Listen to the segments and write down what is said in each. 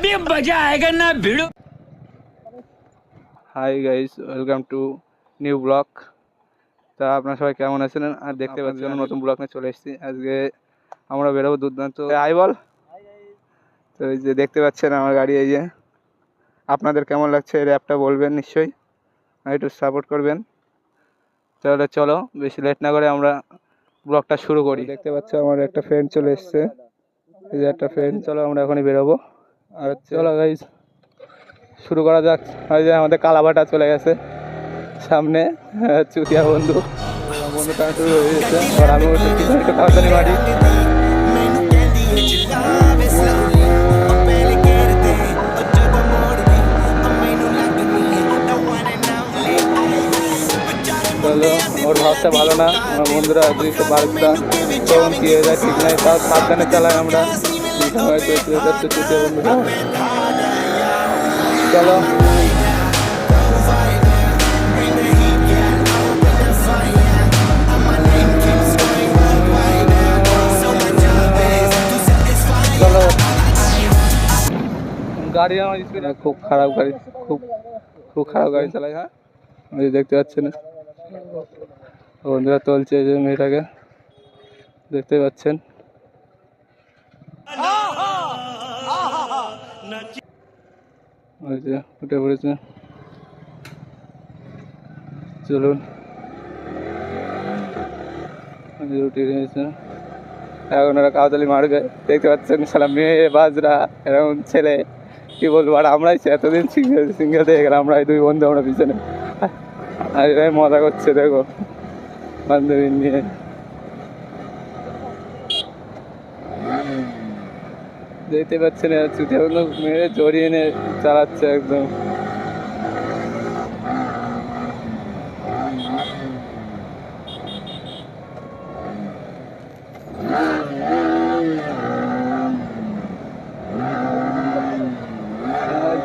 अभी मजा आएगा ना भिड़ो। Hi guys, welcome to new blog. তা আপনারা সবাই কেমন আছেন? আর দেখতে পাচ্ছেন আমরা নতুন ব্লগ নিয়ে চলে এসেছি। আজকে আমরা বেরোবো দুর্দান্ত। হাই বল। তো এই যে দেখতে পাচ্ছেন আমার গাড়ি, এই যে আপনাদের কেমন লাগছে এই র্যাপটা বলবেন নিশ্চয়ই, আর একটু সাপোর্ট করবেন। তাহলে চলো বেশি লেট না করে আমরা ব্লগটা শুরু করি। দেখতে পাচ্ছ আমার একটা ফ্রেন্ড চলে এসছে, এই যে একটা ফ্রেন্ড। চলো আমরা এখনই বেরোবো। আর চলো গাইস শুরু করা যাক। ওই যে আমাদের কালাবাটা চলে গেছে সামনে, চুতিয়া বন্ধু। বন্ধুটা শুরু হয়ে গেছে, আর আমি একটু তাড়াতাড়ি মারি। ওর ভাবটা ভালো না, আমার বন্ধুরা 212টা কখন কী হয়ে যায় ঠিক নাই, তাও সাবধানে চালাই আমরা। চুতিয়া বন্ধুরা চলো। গাড়ি আমার স্পিড খুব খারাপ, গাড়ি খুব খারাপ গাড়ি চালায়। হ্যাঁ ওই দেখতে পাচ্ছেন বন্ধুরা তুলছে যে মেয়েটাকে, দেখতে পাচ্ছেন। ওই যে উঠে পড়েছে, চলুন উঠে নিয়েছে। এখন ওরা কাউতালি মারবে, দেখতে পাচ্ছেন। সালা মেয়ে বাজরা এরকম ছেলে, কি বলবো। আর আমরাই এতদিন সিঙ্গেল থেকে গেলাম, আমরাই দুই বন্ধু, আমরা পিছনে। আর এরাই মজা করছে দেখো বান্ধবী নিয়ে। দেখতে পাচ্ছেন চুতিয়া বন্ধু মেরে জড়িয়ে এনে চালাচ্ছে একদম।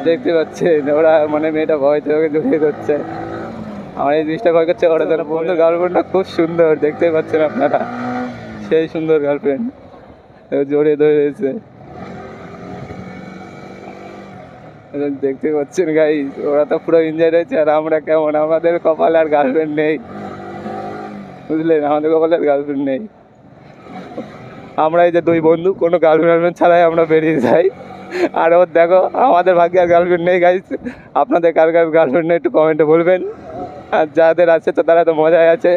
দেখতে পাচ্ছেন ওরা মানে মেয়েটা ভয়তে ওকে জড়িয়ে ধরছে। আমার এই জিনিসটা ভয় করছে। ওরা যেন বন্ধুর গার্লফ্রেন্ডটা খুব সুন্দর, দেখতে পাচ্ছেন আপনারা, সেই সুন্দর গার্লফ্রেন্ড জড়িয়ে ধরে রয়েছে। দেখতে পাচ্ছেন গাইস, ওরা তো পুরো এনজয় রয়েছে। আর আমরা কেমন, আমাদের কপালে আর গার্লফ্রেন্ড নেই, বুঝলেন, আমাদের কপালে আর গার্লফ্রেন্ড নেই। আমরা এই যে দুই বন্ধু কোনো গার্লফ্রেন্ড ছাড়াই আমরা বেরিয়ে যাই। আর ওর দেখো আমাদের ভাগ্যে আর গার্লফ্রেন্ড নেই গাইস। আপনাদের কার কার গার্লফ্রেন্ড নেই একটু কমেন্টে বলবেন, আর যাদের আছে তো তারা তো মজায় আছে।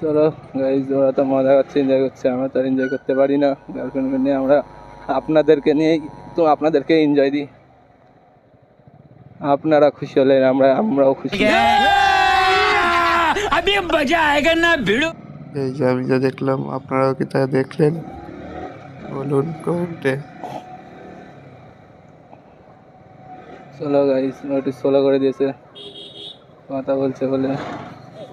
চলো গাইজ, ওরা তো মজা করছে, এনজয় করছে, আমরা তো আর এনজয় করতে পারি না গার্লফ্রেন্ড নিয়ে। আমরা আপনাদেরকে নিয়েই তো আপনাদেরকে এনজয় দিই। আপনারা খুশি হলেন, আমরাও খুশি। अभी मजा आएगा ना भिड़ो। এই যে আমি যা দেখলাম, আপনারাও কি তা দেখলেন? বলুন কমেন্টে। চলো গাইজ, একটু সোলো করে দিয়েছে, কথা বলছে বলে।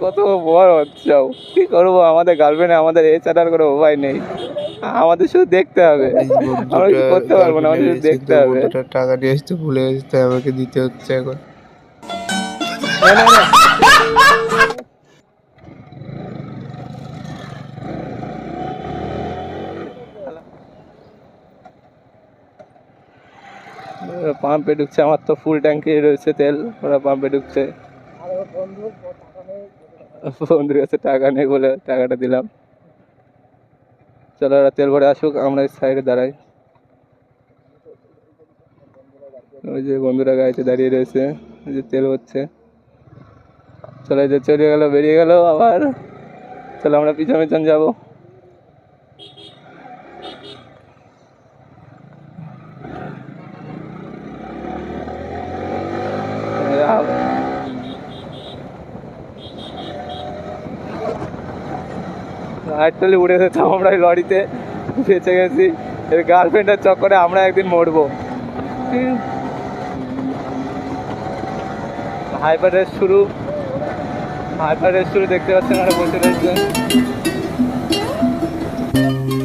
কত বড় হচ্ছে, কি করবো, আমাদের গার্লফ্রেন্ড আমাদের এছাড়া আর কোনো উপায় নেই। আমাদের শুধু দেখতে হবে, আমরা কিছু করতে পারবো না, আমাদের শুধু দেখতে হবে। বন্ধুটা টাকা নিয়ে আসতে ভুলে গেছে, তাই আমাকে দিতে হচ্ছে এখন। না, না, না। পাম্পে ঢুকছে, আমার তো ফুল ট্যাঙ্কি রয়েছে তেল, ওরা পাম্পে ঢুকছে। বন্ধুর কাছে টাকা নেই বলে টাকাটা দিলাম। চলো ওরা তেল ভরে আসুক, আমরা সাইডে দাঁড়াই। ওই যে বন্ধুরা গাড়িতে দাঁড়িয়ে রয়েছে, ওই যে তেল হচ্ছে। চলো এই যে চলে গেল, বেরিয়ে গেল আবার। চলো আমরা পিছন পিছন যাবো। হাইটলি উড়ে যেতাম আমরা এই লরিতে, বেঁচে গেছি। এর গার্লফ্রেন্ডের চক্করে আমরা একদিন মরবো। হাইপার রেস শুরু, হাইপার রেস্টুরেন্ট দেখতে পাচ্ছেন, আমরা বসে রয়েছে।